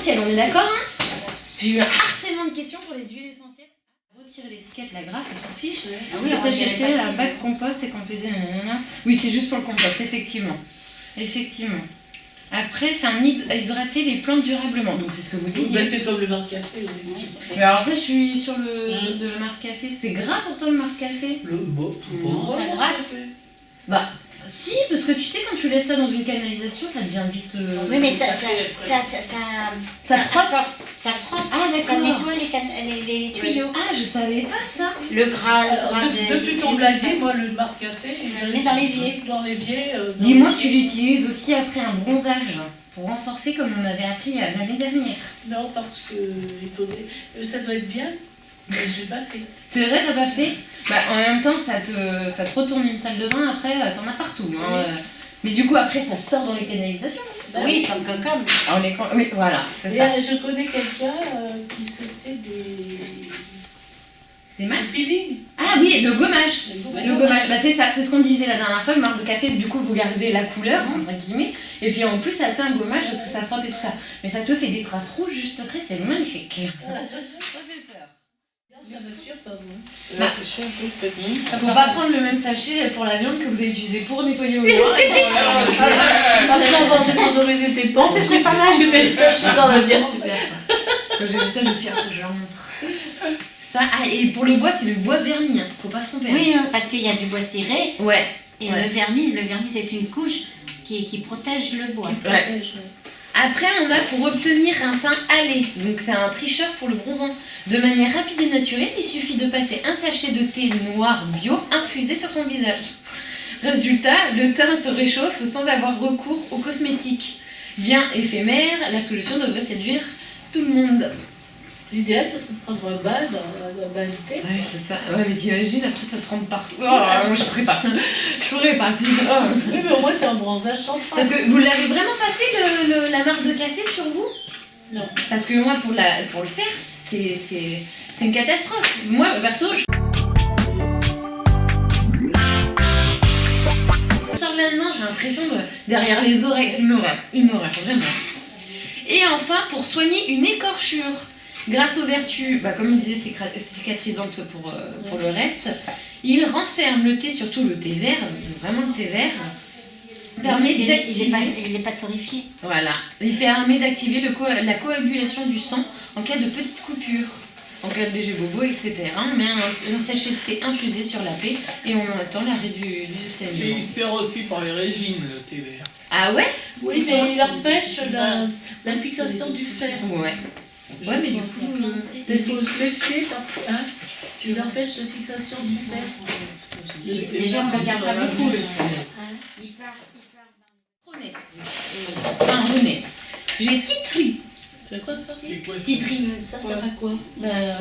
essentielles, on est d'accord hein? J'ai eu un harcèlement de questions pour les huiles essentielles. Retirer l'étiquette, la graffe, on s'en fiche. Oui, on s'achetait un bac compost et qu'on faisait... Oui, c'est juste pour le compost, effectivement. Effectivement. Après, c'est un hydrater les plantes durablement. Donc, c'est ce que vous disiez. Ben, c'est comme le marc café. Oui. Mais alors, ça, je suis sur de le marc café. C'est gras pourtant le marc café. Ça gratte. Bah, si, parce que tu sais, quand tu laisses ça dans une canalisation, ça devient vite. Oui, mais ça frotte. Ça frotte. Ah, d'accord. Ça nettoie les tuyaux. Ah, je savais pas ça. Le gras de. Depuis qu'on me l'a dit, moi, le marc café, je le mets dans l'évier. Dans l'évier. Dis-moi que tu l'utilises aussi après un bronzage, pour renforcer comme on avait appris l'année dernière. Non, parce que il faudrait. Ça doit être bien, mais je l'ai pas fait. C'est vrai, t'as pas fait? Bah, en même temps, ça te retourne une salle de bain, après, t'en as partout. Hein. Oui. Mais du coup, après, ça sort dans les canalisations. Bah, oui, comme. Oui, voilà, c'est ça. Je connais quelqu'un qui se fait des masques? Peeling. Ah oui, le gommage. Le gommage. Bah, c'est ça, c'est ce qu'on disait la dernière fois, le marc de café, du coup, vous gardez la couleur, entre guillemets, et puis en plus, ça te fait un gommage parce que ça frotte et tout ça. Mais ça te fait des traces rouges juste après, c'est magnifique. Ça fait peur. Ça m'assure pas, moi. Bah, faut pas prendre le même sachet pour la viande que vous avez utilisé pour nettoyer au noir. Après avoir désendommé tes pans, ça serait pas mal. Tu mets le sachet dans la viande. Super. Quand j'ai vu ça, je me suis dit, je leur montre. Ça, et pour le bois, c'est le bois verni, hein. Faut pas se tromper. Oui, parce qu'il y a du bois ciré. Ouais. Et le vernis, c'est une couche qui protège le bois. Après, on a pour obtenir un teint hâlé, donc c'est un tricheur pour le bronzant. De manière rapide et naturelle, il suffit de passer un sachet de thé noir bio infusé sur son visage. Résultat, le teint se réchauffe sans avoir recours aux cosmétiques. Bien éphémère, la solution devrait séduire tout le monde. L'idéal, ça serait de prendre un bain dans un thé. Ouais, c'est ça. Ouais, mais t'imagines, après ça trempe partout. Oh, moi je pourrais pas. Je pourrais pas. Oui, mais au moins t'es en bronzage sans trace. Parce que vous l'avez vraiment pas fait la marque de café sur vous? Non. Parce que moi, pour le faire, c'est une catastrophe. Moi, perso, je sors de là-dedans, j'ai l'impression derrière les oreilles. C'est une horreur, vraiment. Et enfin, pour soigner une écorchure. Grâce aux vertus, comme on disait, cicatrisantes pour le reste, il renferme le thé, surtout le thé vert, vraiment le thé vert, il n'est pas torréfié. Voilà, il permet d'activer la coagulation du sang en cas de petite coupure, en cas de léger bobo, etc. On met un sachet de thé infusé sur la plaie et on attend l'arrêt du saignement. Et il sert aussi pour les régimes, le thé vert. Ah ouais? Oui, mais il empêche la fixation du fer. Ouais. Ouais, mais du coup, il faut se méfier parce que tu empêches la fixation du fer. Déjà, on ne regarde pas beaucoup. René. J'ai Titri. C'est quoi ça? Titri. Ça sert à quoi?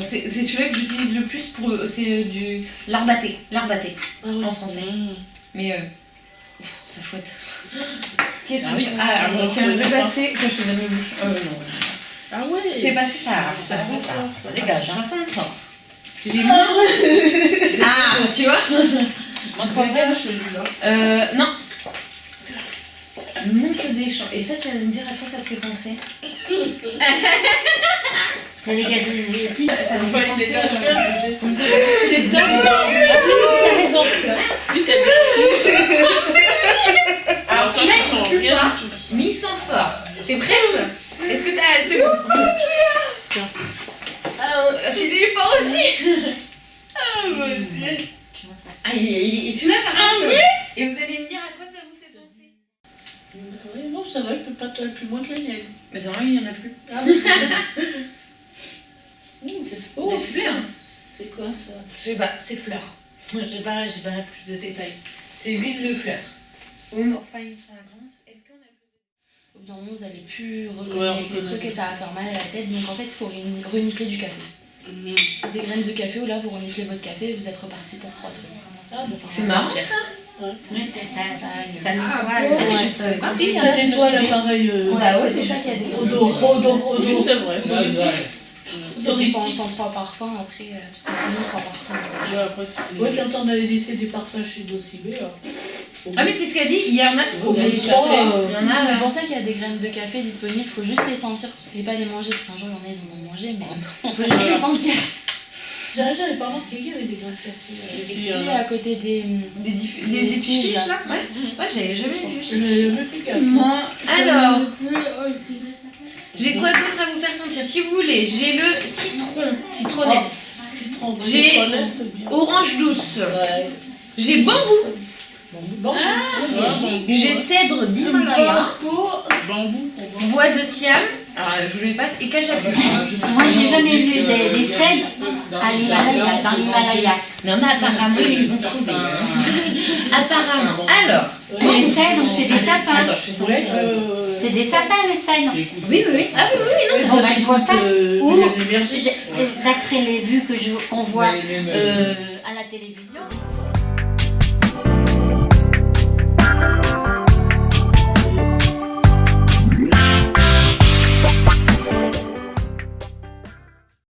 C'est celui-là que j'utilise le plus c'est du l'arbaté en français. Mais ça fouette. Qu'est-ce que c'est? Ah, alors tiens, je vais passer. Toi, je te donne le bouche. Non. Ah ouais. Fais passer ça. Ça dégage. Ça sent fort. J'ai Ah, tu vois? Celui-là. Non. Monte des champs. Et ça, tu vas me dire à quoi ça te fait penser? Ça dégage les Si, ça me fait penser C'est ça. T'as raison. Si t'as bien. Alors, celui-là, il ne pue pas, mais il sent fort. T'es prête? Est-ce que t'as... C'est bon? Celui-là, il est fort aussi. Ah, vas-y. Ah, celui-là, par contre... Et vous allez me dire à quoi ça vous fait penser? Oui, non, ça va, il peut pas être plus loin que la mienne. Mais c'est vrai, il n'y en a plus. Ah, oh, fleur. C'est quoi ça? Je sais pas, c'est fleur. J'ai pas plus de détails. C'est huile de fleur. Home Fine Fragrance. Est-ce qu'on a plus de... Non, vous n'allez plus reconnaître les trucs et ça va faire mal à la tête. Donc en fait, il faut renifler du café. Des graines de café, ou là, vous reniflez votre café et vous êtes reparti pour 3 trucs. Ah, bon, c'est marrant ça? Oui, c'est ça. Ça nettoie. Je savais pas. Si, ça nettoie l'appareil. Bah ouais, déjà qu'il y a des Odo, c'est vrai. On prend parfum après, parce que sinon, on prend parfum. Ouais, quand on avait laissé des parfums chez Docibé, Ah mais c'est ce qu'a dit, il y en a Au bout de il y 3, en a C'est pour ça qu'il y a des graines de café disponibles, il faut juste les sentir et pas les manger, parce qu'un jour il y en a, ils en ont mangé, mais il faut juste les sentir. j'avais pas remarqué qu'il y avait des grains de café. Ici, à côté des des tiges là. Ouais, j'avais jamais vu. J'ai jamais fait gaffe. Moi, alors, j'ai quoi d'autre à vous faire sentir? Si vous voulez, j'ai le citronnette, Citron. J'ai Citronnelle, c'est bien. orange douce, Ouais. j'ai bambou, Bon. j'ai cèdre d'Himalaya, Bambou. bois de siam, alors je vous les passe, et cajabio. Moi, j'ai jamais vu des cèdres à l'Himalaya, dans l'Himalaya. Mais on a apparemment, ils les ont trouvés. Apparemment. Alors, Les cèdres, c'est des sapins. attends, je fais Ouais, sentir. C'est des sapins, les cèdres. Oui, oui, oui. Ah oui, oui, oui, non. Bon, bah, je vois pas où, l'énergie. d'après les vues qu'on voit à la télévision.